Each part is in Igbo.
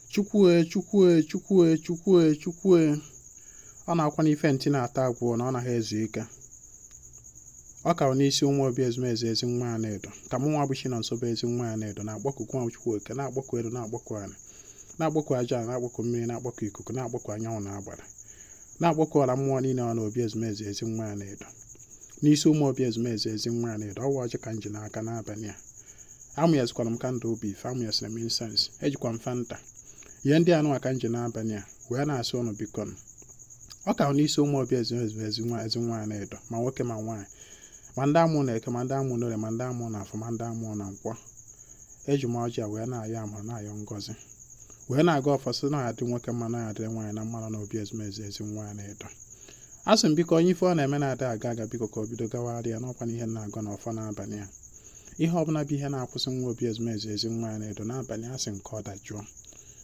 Chukwue. Ọ na-akwa n'ife ntị na-ata agwụ na ọ naghị ezu ike. Ọ ka n'isi ụmụ obi ezumezu ezi nwa Anedo ka mụ nwa bụ Chinonso bụ ezi nwa Anedo na-agbakọ nwa Chukwuoke, na-agbakọ elu, na-agbakọ ala, na-agbakọ aja, na-agbakọ mmiri, na-agbakọ ikuku, na-agbakọ anyanwụ na agbara, na-agbakọ ọla mmụọ niile ọ na obi ezumezu ezi nwa Anedo. N'isi ụmụ obi ezumezu ezi nwa Anedo, ọ wụ ọjị ka m ji n'aka n'abalị a. Amụnyezikwara m kandụl obi ife, amụnyesịrị m insensị, ejikwa m fanta. Ihe ndị anụ aka m ji n'abalị a wee na-asị ụnụ biko m. Ọ ka n'isi ụmụ obi ezumezu ezi nwa Anedo, ma nwoke ma nwaanyị, ma ndị amụ na eke, ma ndị amụ n'ore, ma ndị amụ na afọ, ma ndị amụ na nkwọ. Eji m ọjị a wee na-ayọ amara, na-ayọ ngọzi, wee na-aga ọfọsị na-adị nwoke mma, na-adịrị nwaanyị na mmanụ na obi ezumezu ezi nwa Anedo. A sị m biko onye ife ọ na-eme na-ada aga biko ka o bido gawara ya n'ọkwa n'ihe na-agọ n'ọfọ n'abalị a. Ihe ọbụla bụ ihe na-akwụsị nwa obi ezumezu ezi nwa Anedo n'abalị asị nke ọ dajụọ,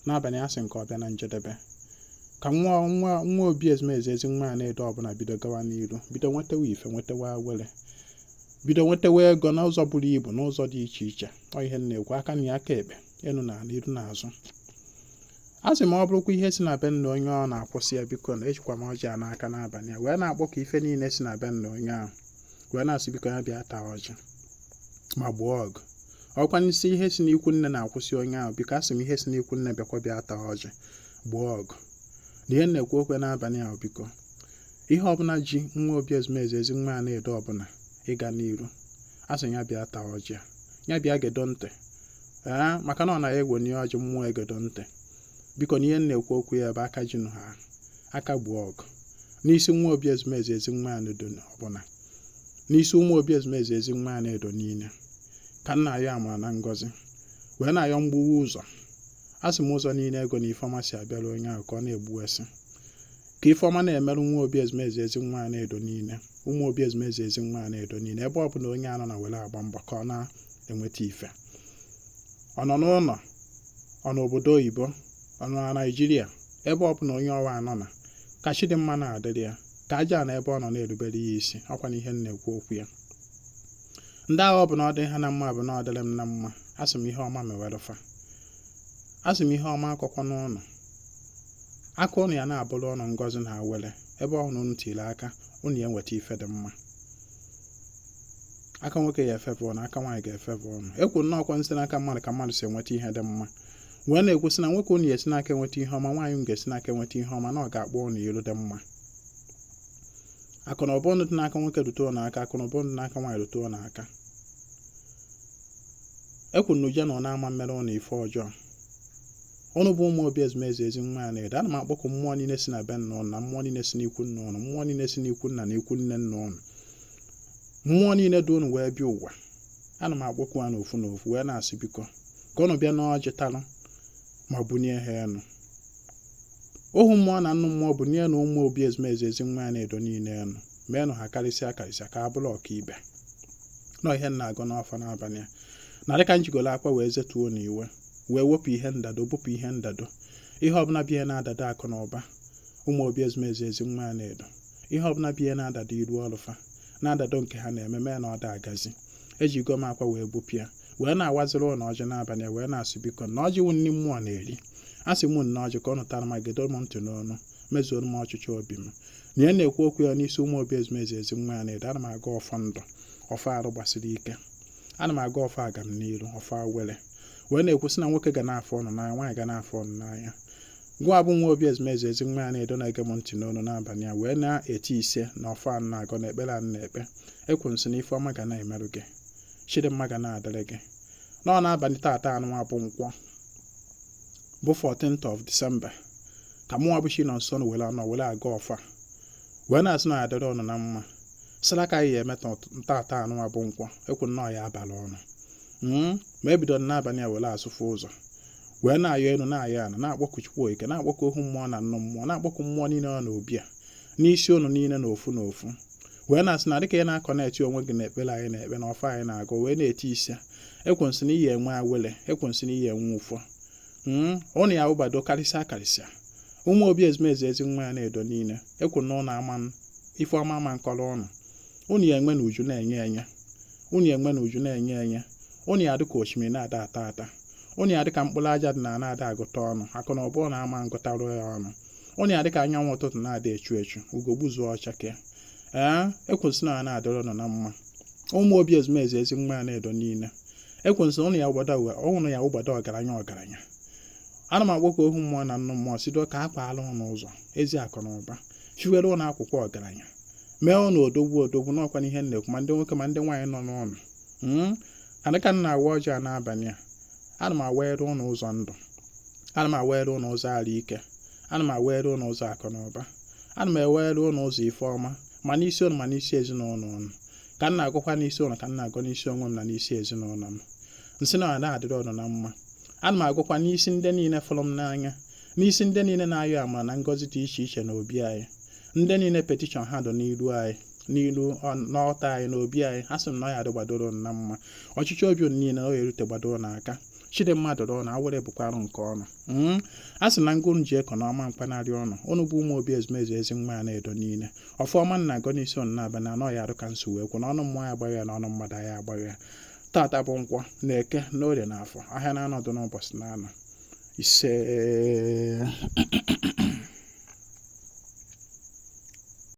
n'abalị asị nke ọ bịa na njedebe. Ka nwa obi ezumezu ezi nwa Anedo ọbụla bido gawa n'iru, bido nwetewa ife, nwetewa awele, bido nwetewa ego n'ụzọ buru ibu, n'ụzọ dị iche iche. Ọ ihe na-ekwu aka na ya aka ekpe, enu na ala, iru na azụ. A sị ma ọ bụrụkwa ihe si na be nna onye ọ na-akwụsị ya biko na ejikwa m ọjị a n'aka n'abalị a wee na-akpọkọ ife niile si na be nna onye ahụ wee na-asị biko ya bịa taa ọjị ma gbuo ọgụ. Ọkwa n'isi ihe si n'ikwu nne na-akwụsị onye ahụ biko asị m ihe si n'ikwu nne bịakwa bịa taa ọjị gbuo ọgụ. Na ihe na-ekwu okwe n'abalị ahụ biko, ihe ọbụla ji nwa obi ezumezu ezi nwa Anedo ọbụla ịga n'iru, asị ya bịa taa ọjị a, ya bịa gedo ntị, maka na ọ na-egwo n'ihe ọjị mmụọ egedo ntị. Biko na ihe na-ekwu okwu ya bụ aka ji nụ ha aka gbuo ọgụ n'isi nwa obi ezumezu ezi nwa Anedo ọbụla, n'isi ụmụ obi ezumezu ezi nwa Anedo niile. Ka nna ayọ amara na ngọzi wee na-ayọ mgbuwa ụzọ. Asị m ụzọ niile ego na ifeọma si abịara onye ahụ ka ọ na-egbuwesị, ka ifeọma na-emerụ nwa obi ezumezu ezi nwa Anedo niile, ụmụ obi ezumezu ezi nwa Anedo niile, ebe ọ bụla onye anọ na were agba mbọ ka ọ na-enweta ife. Ọ nọ n'ụlọ, ọ n'obodo oyibo, ọ nọ na Naịjirịa, ebe ọ bụla onye ọwa anọ na ka chi dị mma na-adịrị ya, ka aja na ebe ọ nọ na-erubere ya isi. Ọkwa na ihe na-ekwu okwu ya. Ndị agha ọ bụ na ọ dị ha na mma bụ na ọ dịrị m na mma. Asị m ihe ọma mewere fa, asị m ihe ọma akọkọ n'ụlọ, aka ụnụ ya na-abụrụ ọnụ ngọzi na awele. Ebe ọhụrụ unu tiri aka, unu ya enweta ife dị mma. Aka nwoke ya efebe ọnụ, aka nwaanyị ga-efebe ọnụ. Ekwu nnọọkwa nsị n'aka mmadụ ka mmadụ si enweta ihe dị mma. Wee na-ekwusị na nwoke unu ga-esi n'aka enweta ihe ọma, nwaanyị unu ga-esi n'aka enweta ihe ọma, na ọ ga-akpọ unu iru dị mma. Akụ na ụba unu dị n'aka nwoke rute n'aka, akụ na ụba unu dị n'aka nwaanyị rute n'aka. Ekwu na uje na ọ na-ama mmere unu ife ọjọọ. Unu bụ ụmụ obi ezumezu ezi nwa Anedo. Ana m akpọkụ mmụọ niile si na be nna ụnụ, na mmụọ niile si n'ikwu nna ụnụ, mmụọ niile si n'ikwu nna na ikwu nne nna ụnụ, mmụọ niile dị unu wee bịa ụwa. Ana m akpọkụ ha n'ofu n'ofu wee na-asị biko ka unu bịa n'ọjị talụ ma bunye ha enu. Ohu mmụọ na nnụ mmụọ bụ nye na ụmụ obi ezumezu ezi nwa Anedo niile enu, meenụ ha karịsịa karịsịa ka a bụrụ ọkaibe. Nọ ihe na-agụ n'afọ n'abalị a na dịka njigolo akwa wee zetuo n'iwe, wee wepụ ihe ndado, bupụ ihe ndado. Ihe ọbụla bụ ihe na-adado akụ na ụba ụmụ obi ezumezu ezi nwa Anedo, ihe ọbụla bụ ihe na-adado iru ọlụfa, na-adado nke ha na-eme mee na ọ da agazi. Ejigo m akwa wee bupịa wee na-awaziri ụlọ ọjị n'abalị wee na-asị biko na ọjị wụ nni mmụọ na-eri. Asị m na ọjị ka ọ nụtara ma gedo m ntị n'ọnụ, mezuoro m ọchịchị obi m. Na ihe na-ekwu okwu ya n'isi ụmụ obi ezumezu ezi nwa Anedo. Ana m aga ọfọ ndụ, ọfọ arụ gbasiri ike, ana m aga ọfọ agam n'iru, ọfọ awele. Wee na-ekwusị na nwoke ga na-afọ ọnụ n'anya, nwaanyị ga na-afọ ọnụ n'anya. Gwa bụ nwa obi ezumezu ezi nwa Anedo na-ege m ntị n'ọnụ n'abalị a wee na-eti ise na ọfọ anụ na-agọ na ekpere anụ na-ekpe. Ekwu nsị na ife ọma ga na-emerụ gị, chidimma ga na-adịrị gị. Nọ n'abalị taata anụ bụ nkwọ, bụ 14th of December, ka mụnwa bụ Chinonso were anọ were aga ọfọ wee na-asị na adịrị ọnụ na mma. Sịla ka anyị ya eme taata anụ bụ nkwọ. Ekwu nnọọ ya abalị ọnụ. Ma ebido n'abalị a were asụfụ ụzọ wee na-ayọ elu, na-ayọ ana, na-akpọkụ Chukwuoke, na-akpọkụ ohu mmụọ na nnụ mmụọ, na-akpọkụ mmụọ niile ọ na obi a n'isi unu niile na ofu na ofu. Wee na-asị na dịka ị na-akọnetị onwe gị na ekpere anyị na-ekpe na ọfọ anyị na-agụ wee na-eti ise. Ekwensị na iyi enwe awele, ekwensị na iyi enwe ụfọ. Ụnụ ya ụbado karịsịa karịsịa ụmụ obi ezumezu ezi nwa Anedo niile. Ekwu na ụnụ ama ife ọma ama nkọrọ ụnụ. Ụnụ ya enwe na uju na-enye enye, ụnụ ya enwe na uju na-enye enye. Ụnụ ya dị ka osimiri na-ada ata ata. onye ya dịka mkpụrụ aja dị na na-ada agụta ọnụ akụ na ọbụọ na ama ngụtarụ ya ọnụ onye ya dịka anyanwụ ụtụtụ na-ada echu echu ugogbu zuo ọchake ekwensị na na-adịrọ nọ na mma ụmụ obi ezumezu ezi nwa ya na-edo niile ekwensị ụnụ ya ụgbado ọgaranya ana m agwa ka ohu mmụọ na nnụ mmụọ sido ka akpa alụ n'ụzọ ezi akụ na ụba fiwere ụlọ akwụkwọ ọgaranya mee ụnụ odogwu n'ọkwa n'ihe nnekwu ma ndị nwoke ma ndị nwaanyị nọ n'ụlọ adịka m na-awa ọjọọ n'abalị a ana m awere ụnụ ụzọ ndụ ana m awere ụnụ ụzọ ala ike ana m awere ụnụ ụzọ akụ na ụba ana m ewere ụnụ ụzọ ife ọma ma n'isi ụnụ ma n'isi ezinụlọ ụnụ ka m na-agụkwa n'isi ụnụ ka m na-agụ n'isi onwe m na n'isi ezinụlọ m nsị na na-adịrị ọnụ na mma ana m agụkwa n'isi ndị niile fụrụ m n'anya n'isi ndị niile na-ayọ amara na ngọzi dị iche iche na obi anyị ndị niile petishọn ha dụ n'ilu n'ọta anyị na obi anyị ha sị m na ọ ya adịgbadoro na mma ọchịchị obi unu niile ọ ga-erute gbadoro n'aka chidi mmadụ dọrọ na awere bụkwarụ nke ọnụ a sị na ngụrụ ji ekọ na ọma mkpanarị ọnụ ụnụ bụ ụmụ obi ezumezu ezi nwa ya na-edo niile ọfọma nna agọ n'isi ụnụ na-aba na anọ ya arụ ka nso wee kwu na ọnụ mmụọ ya agbaghị ya na ọnụ mmadụ ya agbaghị ya tata bụ nkwọ na eke na orie na afọ ahịa na anọdụ n'ụbọchị na anọ ise